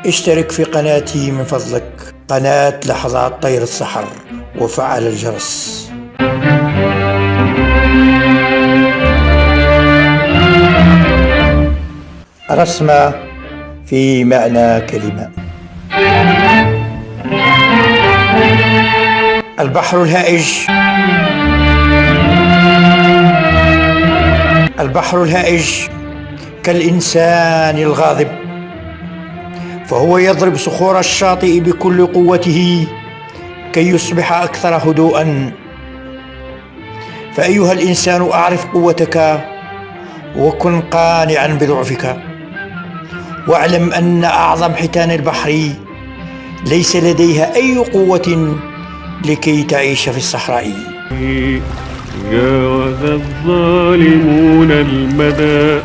اشترك في قناتي من فضلك، قناة لحظات طير السحر، وفعل الجرس. رسمة في معنى كلمة. البحر الهائج. البحر الهائج كالإنسان الغاضب، فهو يضرب صخور الشاطئ بكل قوته كي يصبح أكثر هدوءا. فأيها الإنسان، أعرف قوتك وكن قانعا بضعفك، واعلم أن أعظم حيتان البحر ليس لديها أي قوة لكي تعيش في الصحراء. جاوز الظالمون المدى،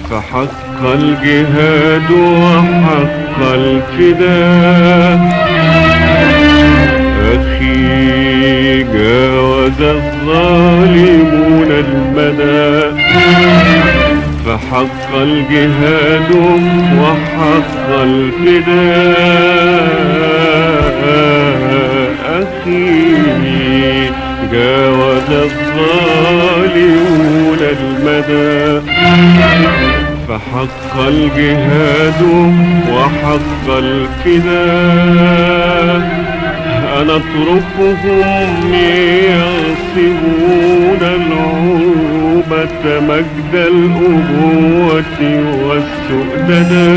فحق الجهاد وحق الفداء. أخي جاوز الظالمون المدى، فحق الجهاد وحق الفداء. أخي جاوز الظالمون المدى، فحق الجهاد وحق الفداء. أنا أتركهم يغصبون العروبة مجد الأبوة والسؤددا.